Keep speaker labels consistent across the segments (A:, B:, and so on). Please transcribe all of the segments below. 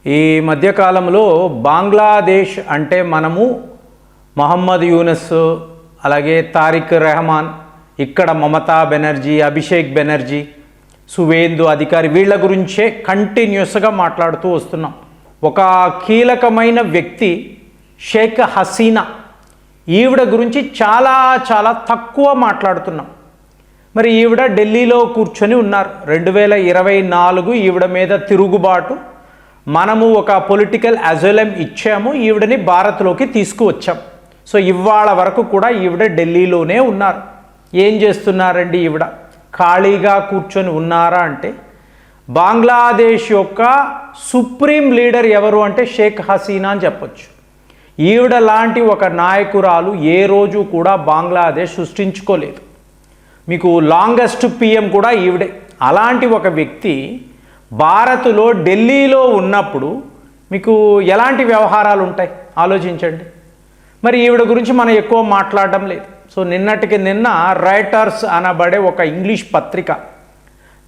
A: ఈ మధ్యకాలంలో బంగ్లాదేశ్ అంటే మనము మొహమ్మద్ యూనస్, అలాగే తారిక్ రెహమాన్, ఇక్కడ మమతా బెనర్జీ, అభిషేక్ బెనర్జీ, సువేందు అధికారి, వీళ్ళ గురించే కంటిన్యూస్గా మాట్లాడుతూ వస్తున్నాం. ఒక కీలకమైన వ్యక్తి షేక్ హసీనా, ఈవిడ గురించి చాలా చాలా తక్కువ మాట్లాడుతున్నాం. మరి ఈవిడ ఢిల్లీలో కూర్చొని ఉన్నారు. 2024 ఈవిడ మీద తిరుగుబాటు, మనము ఒక పొలిటికల్ అజైలం ఇచ్చాము, ఈవిడని భారత్లోకి తీసుకువచ్చాం. సో ఇవాళ వరకు కూడా ఈవిడ ఢిల్లీలోనే ఉన్నారు. ఏం చేస్తున్నారండి? ఈవిడ ఖాళీగా కూర్చొని ఉన్నారా అంటే, బంగ్లాదేశ్ యొక్క సుప్రీం లీడర్ ఎవరు అంటే షేక్ హసీనా అని చెప్పొచ్చు. ఈవిడ లాంటి ఒక నాయకురాలు ఏ రోజు కూడా బంగ్లాదేశ్ సృష్టించుకోలేదు. మీకు లాంగెస్ట్ పిఎం కూడా ఈవిడే. అలాంటి ఒక వ్యక్తి భారత్లో ఢిల్లీలో ఉన్నప్పుడు మీకు ఎలాంటి వ్యవహారాలు ఉంటాయి ఆలోచించండి. మరి ఈవిడ గురించి మనం ఎక్కువ మాట్లాడడం లేదు. సో నిన్నటికి నిన్న రైటర్స్ అనబడే ఒక ఇంగ్లీష్ పత్రిక,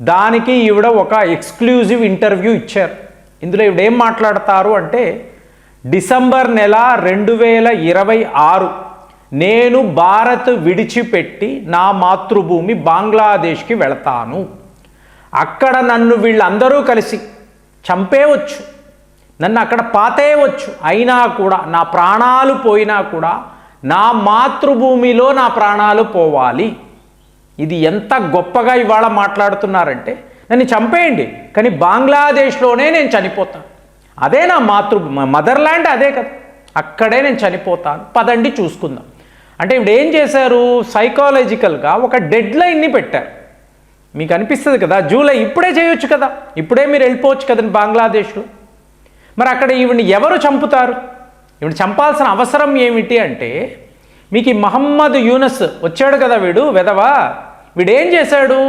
A: దానికి ఈవిడ ఒక ఎక్స్క్లూజివ్ ఇంటర్వ్యూ ఇచ్చారు. ఇందులో ఈవిడ ఏం మాట్లాడతారు అంటే, డిసెంబర్ నెల 2026 నేను భారత్ విడిచిపెట్టి నా మాతృభూమి బంగ్లాదేశ్కి వెళతాను. అక్కడ నన్ను వీళ్ళందరూ కలిసి చంపేయవచ్చు, నన్ను అక్కడ పాతేయవచ్చు, అయినా కూడా నా ప్రాణాలు పోయినా కూడా నా మాతృభూమిలో నా ప్రాణాలు పోవాలి. ఇది ఎంత గొప్పగా ఇవాళ మాట్లాడుతున్నారంటే, నన్ను చంపేయండి కానీ బంగ్లాదేశ్లోనే నేను చనిపోతాను, అదే నా మదర్లాండ్ అదే కదా, అక్కడే నేను చనిపోతాను, పదండి చూసుకుందాం అంటే ఇప్పుడు ఏం చేశారు? సైకాలజికల్గా ఒక డెడ్ లైన్ని పెట్టారు. మీకు అనిపిస్తుంది కదా, జూలై ఇప్పుడే చేయొచ్చు కదా, ఇప్పుడే మీరు వెళ్ళిపోవచ్చు కదండి బంగ్లాదేశ్లో. మరి అక్కడ ఈవిని ఎవరు చంపుతారు? ఈవిని చంపాల్సిన అవసరం ఏమిటి అంటే, మీకు ఈ మహమ్మద్ యూనస్ వచ్చాడు కదా, వీడు వెధవా, వీడేం చేశాడు?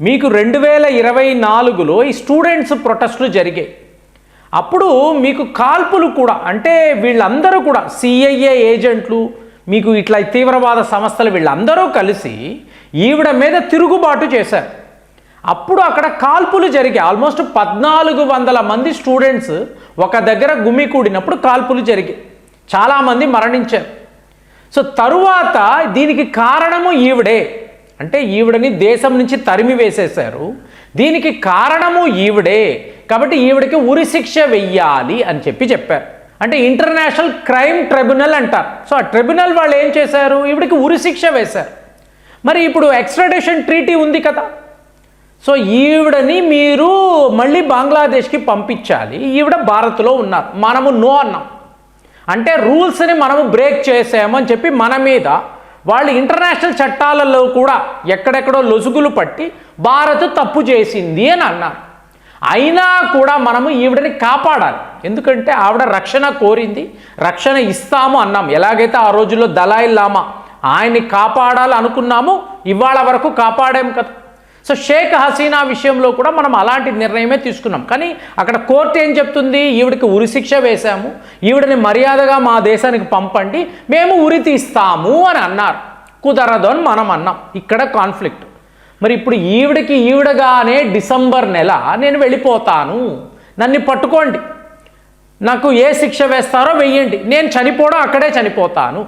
A: మీకు 2024లో ఈ స్టూడెంట్స్ ప్రొటెస్టులు జరిగాయి. అప్పుడు మీకు కాల్పులు కూడా, అంటే వీళ్ళందరూ కూడా సిఐఏ ఏజెంట్లు, మీకు ఇట్లా తీవ్రవాద సంస్థలు వీళ్ళందరూ కలిసి ఈవిడ మీద తిరుగుబాటు చేశారు. అప్పుడు అక్కడ కాల్పులు జరిగాయి. ఆల్మోస్ట్ 1400 మంది స్టూడెంట్స్ ఒక దగ్గర గుమికూడినప్పుడు కాల్పులు జరిగాయి, చాలామంది మరణించారు. సో తరువాత దీనికి కారణము ఈవిడే, అంటే ఈవిడని దేశం నుంచి తరిమి వేసేశారు, దీనికి కారణము ఈవిడే, కాబట్టి ఈవిడకి ఉరిశిక్ష వెయ్యాలి అని చెప్పారు. అంటే ఇంటర్నేషనల్ క్రైమ్ ట్రిబ్యునల్ అంటారు. సో ఆ ట్రిబ్యునల్ వాళ్ళు ఏం చేశారు? ఈవిడికి ఉరిశిక్ష వేశారు. మరి ఇప్పుడు ఎక్స్ట్రాడిషన్ ట్రీటీ ఉంది కదా, సో ఈవిడని మీరు మళ్ళీ బంగ్లాదేశ్కి పంపించాలి. ఈవిడ భారత్లో ఉన్నారు, మనము నో అన్నాం, అంటే రూల్స్ని మనము బ్రేక్ చేసామని చెప్పి మన మీద వాళ్ళు ఇంటర్నేషనల్ చట్టాలలో కూడా ఎక్కడెక్కడో లొసుగులు పట్టి భారత్ తప్పు చేసింది అని అన్నారు. అయినా కూడా మనము ఈవిడని కాపాడాలి, ఎందుకంటే ఆవిడ రక్షణ కోరింది, రక్షణ ఇస్తాము అన్నాం. ఎలాగైతే ఆ రోజుల్లో దలాయి లామా ఆయన్ని కాపాడాలి అనుకున్నాము, ఇవాళ వరకు కాపాడాం కదా. సో షేక్ హసీనా విషయంలో కూడా మనం అలాంటి నిర్ణయమే తీసుకున్నాం. కానీ అక్కడ కోర్టు ఏం చెప్తుంది? ఈవిడికి ఉరిశిక్ష వేశాము, ఈవిడని మర్యాదగా మా దేశానికి పంపండి, మేము ఉరి తీస్తాము అని అన్నారు. కుదరదు అని మనం అన్నాం. ఇక్కడ కాన్ఫ్లిక్ట్. మరి ఇప్పుడు ఈవిడగానే డిసెంబర్ నెల నేను వెళ్ళిపోతాను, నన్ను పట్టుకోండి, నాకు ఏ శిక్ష వేస్తారో వెయ్యండి, నేను చనిపోవడం అక్కడే చనిపోతాను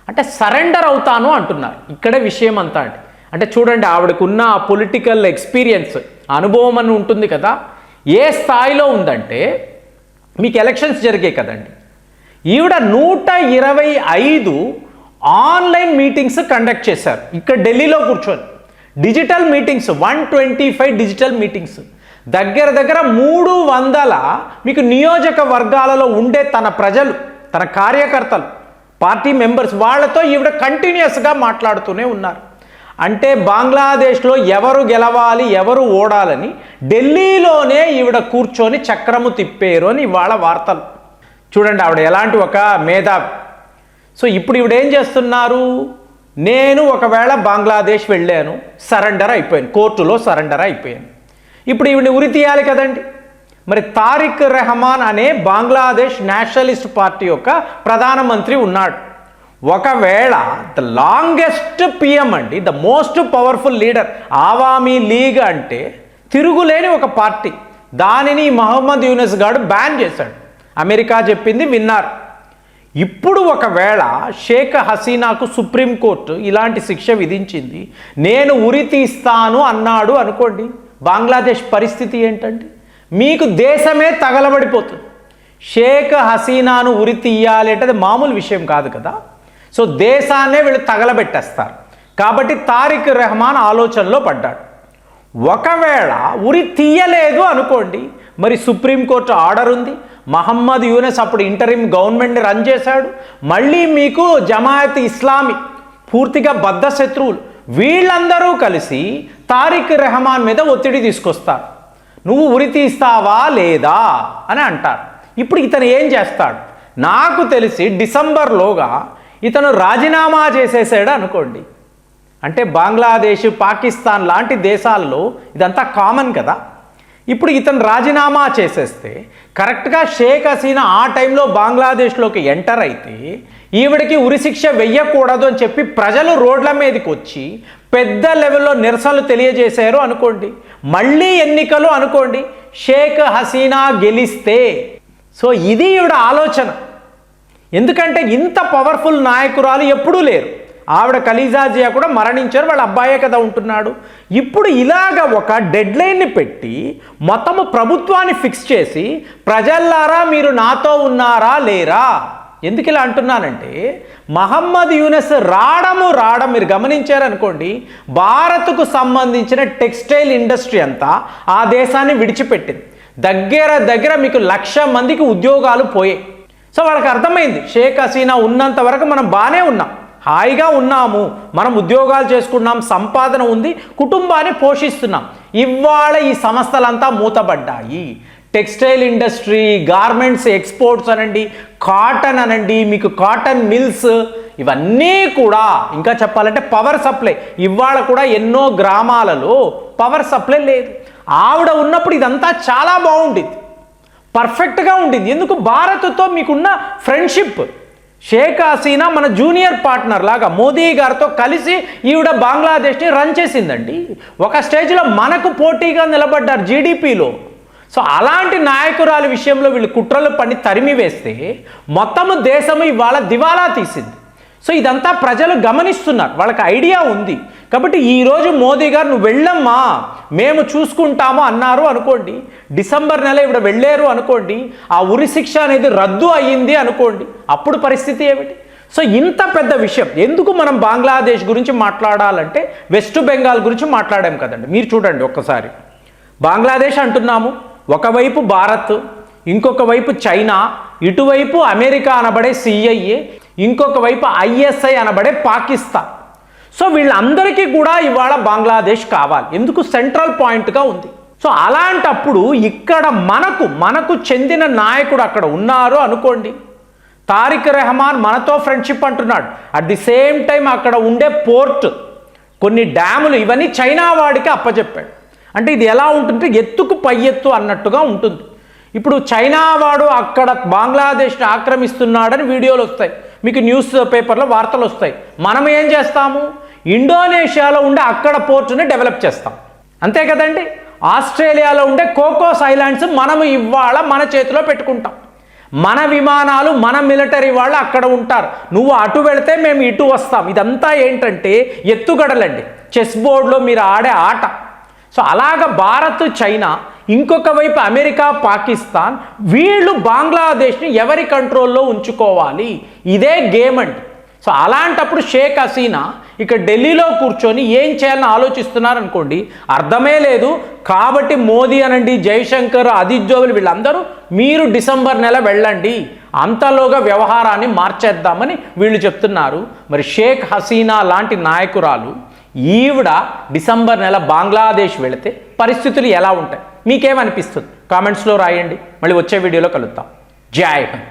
A: అంటే సరెండర్ అవుతాను అంటున్నారు. ఇక్కడే విషయం అంతా అంటే చూడండి, ఆవిడకున్న పొలిటికల్ ఎక్స్పీరియన్స్, అనుభవం అని ఉంటుంది కదా, ఏ స్థాయిలో ఉందంటే, మీకు ఎలక్షన్స్ జరిగాయి కదండి, ఈవిడ 125 ఆన్లైన్ మీటింగ్స్ కండక్ట్ చేశారు ఇక్కడ ఢిల్లీలో కూర్చొని. డిజిటల్ మీటింగ్స్ 125 డిజిటల్ మీటింగ్స్, దగ్గర 300 మీకు నియోజకవర్గాలలో ఉండే తన ప్రజలు, తన కార్యకర్తలు, పార్టీ మెంబర్స్, వాళ్ళతో ఈవిడ కంటిన్యూస్గా మాట్లాడుతూనే ఉన్నారు. అంటే బంగ్లాదేశ్లో ఎవరు గెలవాలి ఎవరు ఓడాలని ఢిల్లీలోనే ఈవిడ కూర్చొని చక్రము తిప్పేరు అని ఇవాళ వార్తలు. చూడండి ఆవిడ ఎలాంటి ఒక మేధావి. సో ఇప్పుడు ఈవిడ ఏం చేస్తున్నారు? నేను ఒకవేళ బంగ్లాదేశ్ వెళ్ళాను, సరెండర్ అయిపోయాను, కోర్టులో సరెండర్ అయిపోయాను, ఇప్పుడు ఈవిని ఉరి తీయాలి కదండి. మరి తారిక్ రెహమాన్ అనే బంగ్లాదేశ్ నేషనలిస్ట్ పార్టీ యొక్క ప్రధానమంత్రి ఉన్నాడు. ఒకవేళ ద లాంగెస్ట్ పిఎం అండి, the most powerful leader, Awami league అంటే తిరుగులేని ఒక పార్టీ, దానిని మహమ్మద్ యూనస్ గారు బ్యాన్ చేశాడు. అమెరికా చెప్పింది విన్నారు. ఇప్పుడు ఒకవేళ షేక్ హసీనాకు సుప్రీంకోర్టు ఇలాంటి శిక్ష విధించింది, నేను ఉరి తీస్తాను అన్నాడు అనుకోండి, బంగ్లాదేశ్ పరిస్థితి ఏంటంటే మీకు దేశమే తగలబడిపోతుంది. షేక్ హసీనాను ఉరి తీయాలి అంటే అది మామూలు విషయం కాదు కదా. సో దేశాన్నే వీళ్ళు తగలబెట్టేస్తారు. కాబట్టి తారిక్ రెహమాన్ ఆలోచనలో పడ్డాడు. ఒకవేళ ఉరి తీయలేదు అనుకోండి, మరి సుప్రీంకోర్టు ఆర్డర్ ఉంది, మహమ్మద్ యూనస్ అప్పుడు ఇంటరిమ్ గవర్నమెంట్ని రన్ చేశాడు, మళ్ళీ మీకు జమాయత్ ఇస్లామీ పూర్తిగా బద్ధ శత్రువులు, వీళ్ళందరూ కలిసి తారిక్ రెహమాన్ మీద ఒత్తిడి తీసుకొస్తారు. నువ్వు ఉరి తీస్తావా లేదా అని అంటారు. ఇప్పుడు ఇతను ఏం చేస్తాడు? నాకు తెలిసి డిసెంబర్లోగా ఇతను రాజీనామా చేసేసాడు అనుకోండి. అంటే బంగ్లాదేశ్, పాకిస్తాన్ లాంటి దేశాల్లో ఇదంతా కామన్ కదా. ఇప్పుడు ఇతను రాజీనామా చేసేస్తే కరెక్ట్గా షేక్ హసీనా ఆ టైంలో బంగ్లాదేశ్లోకి ఎంటర్ అయితే ఈవిడికి ఉరిశిక్ష వెయ్యకూడదు అని చెప్పి ప్రజలు రోడ్ల మీదకి వచ్చి పెద్ద లెవెల్లో నిరసనలు తెలియజేశారు అనుకోండి, మళ్ళీ ఎన్నికలు అనుకోండి, షేక్ హసీనా గెలిస్తే. సో ఇది ఈవిడ ఆలోచన. ఎందుకంటే ఇంత పవర్ఫుల్ నాయకురాలు ఎప్పుడూ లేరు. ఆవిడ ఖలీజా జియా కూడా మరణించారు, వాళ్ళ అబ్బాయే కదా ఉంటున్నాడు. ఇప్పుడు ఇలాగ ఒక డెడ్ లైన్ని పెట్టి మొత్తము ప్రభుత్వాన్ని ఫిక్స్ చేసి ప్రజల్లారా మీరు నాతో ఉన్నారా లేరా. ఎందుకు ఇలా అంటున్నానంటే మహమ్మద్ యూనస్ రావడం మీరు గమనించారనుకోండి, భారత్కు సంబంధించిన టెక్స్టైల్ ఇండస్ట్రీ అంతా ఆ దేశాన్ని విడిచిపెట్టింది. దగ్గర మీకు 1,00,000 మందికి ఉద్యోగాలు పోయాయి. సో వాళ్ళకి అర్థమైంది షేక్ హసీనా ఉన్నంత వరకు మనం బాగానే ఉన్నాం, హాయిగా ఉన్నాము, మనం ఉద్యోగాలు చేసుకున్నాం, సంపాదన ఉంది, కుటుంబాన్ని పోషిస్తున్నాం. ఇవాళ ఈ సంస్థలంతా మూతబడ్డాయి. టెక్స్టైల్ ఇండస్ట్రీ, గార్మెంట్స్ ఎక్స్పోర్ట్స్ అనండి, కాటన్ అనండి, మీకు కాటన్ మిల్స్, ఇవన్నీ కూడా ఇంకా చెప్పాలంటే పవర్ సప్లై. ఇవాళ కూడా ఎన్నో గ్రామాలలో పవర్ సప్లై లేదు. ఆవిడ ఉన్నప్పుడు ఇదంతా చాలా బాగుండేది, పర్ఫెక్ట్గా ఉండింది. ఎందుకు? భారత్తో మీకున్న ఫ్రెండ్షిప్. షేక్ హసీనా మన జూనియర్ పార్ట్నర్ లాగా మోదీ గారితో కలిసి ఈవిడ బంగ్లాదేశ్ని రన్ చేసిందండి. ఒక స్టేజ్లో మనకు పోటీగా నిలబడ్డారు జీడిపిలో. సో అలాంటి నాయకురాలి విషయంలో వీళ్ళు కుట్రలు పని తరిమి వేస్తే మొత్తము దేశము ఇవాళ దివాలా తీసింది. సో ఇదంతా ప్రజలు గమనిస్తున్నారు, వాళ్ళకి ఐడియా ఉంది. కాబట్టి ఈరోజు మోదీ గారు నువ్వు వెళ్ళమ్మా మేము చూసుకుంటాము అన్నారు అనుకోండి, డిసెంబర్ నెల ఇవిడ వెళ్ళారు అనుకోండి, ఆ ఉరి శిక్ష అనేది రద్దు అయ్యింది అనుకోండి, అప్పుడు పరిస్థితి ఏమిటి? సో ఇంత పెద్ద విషయం ఎందుకు మనం బంగ్లాదేశ్ గురించి మాట్లాడాలంటే వెస్ట్ బెంగాల్ గురించి మాట్లాడాం కదండి. మీరు చూడండి ఒక్కసారి, బంగ్లాదేశ్ అంటున్నాము, ఒకవైపు భారత్, ఇంకొక వైపు చైనా, ఇటువైపు అమెరికా అనబడే సిఐఏ, ఇంకొక వైపు ఐఎస్ఐ అనబడే పాకిస్తాన్. సో వీళ్ళందరికీ కూడా ఇవాళ బంగ్లాదేశ్ కావాలి, ఎందుకు? సెంట్రల్ పాయింట్గా ఉంది. సో అలాంటప్పుడు ఇక్కడ మనకు చెందిన నాయకుడు అక్కడ ఉన్నారు అనుకోండి, తారిక్ రెహమాన్ మనతో ఫ్రెండ్షిప్ అంటున్నాడు. అట్ ది సేమ్ టైం అక్కడ ఉండే పోర్ట్, కొన్ని డ్యాములు, ఇవన్నీ చైనా వాడికి అప్పచెప్పాడు. అంటే ఇది ఎలా ఉంటుంటే ఎత్తుకు పై ఎత్తు అన్నట్టుగా ఉంటుంది. ఇప్పుడు చైనా వాడు అక్కడ బంగ్లాదేశ్ని ఆక్రమిస్తున్నాడని వీడియోలు వస్తాయి, మీకు న్యూస్ పేపర్లో వార్తలు వస్తాయి. మనం ఏం చేస్తాము? ఇండోనేషియాలో ఉండే అక్కడ పోర్టుని డెవలప్ చేస్తాం, అంతే కదండి. ఆస్ట్రేలియాలో ఉండే కోకోస్ ఐలాండ్స్ మనము ఇవాళ మన చేతిలో పెట్టుకుంటాం. మన విమానాలు, మన మిలిటరీ వాళ్ళు అక్కడ ఉంటారు. నువ్వు అటు వెళితే మేము ఇటు వస్తాం. ఇదంతా ఏంటంటే ఎత్తుగడలండి, చెస్ బోర్డులో మీరు ఆడే ఆట. సో అలాగ భారత్, చైనా, ఇంకొక వైపు అమెరికా, పాకిస్తాన్, వీళ్ళు బంగ్లాదేశ్ని ఎవరి కంట్రోల్లో ఉంచుకోవాలి, ఇదే గేమ్ అండి. సో అలాంటప్పుడు షేక్ హసీనా ఇక ఢిల్లీలో కూర్చొని ఏం చేయాలని ఆలోచిస్తున్నారు అనుకోండి, అర్థమే లేదు. కాబట్టి మోదీ అనండి, జైశంకర్, అజిత్ జోవల్ వీళ్ళందరూ మీరు డిసెంబర్ నెల వెళ్ళండి, అంతలోగా వ్యవహారాన్ని మార్చేద్దామని వీళ్ళు చెప్తున్నారు. మరి షేక్ హసీనా లాంటి నాయకురాలు ఈవిడ డిసెంబర్ నెల బంగ్లాదేశ్ వెళితే పరిస్థితులు ఎలా ఉంటాయి? మీకేమనిపిస్తుంది? కామెంట్స్లో రాయండి. మళ్ళీ వచ్చే వీడియోలో కలుద్దాం. జై హింద్.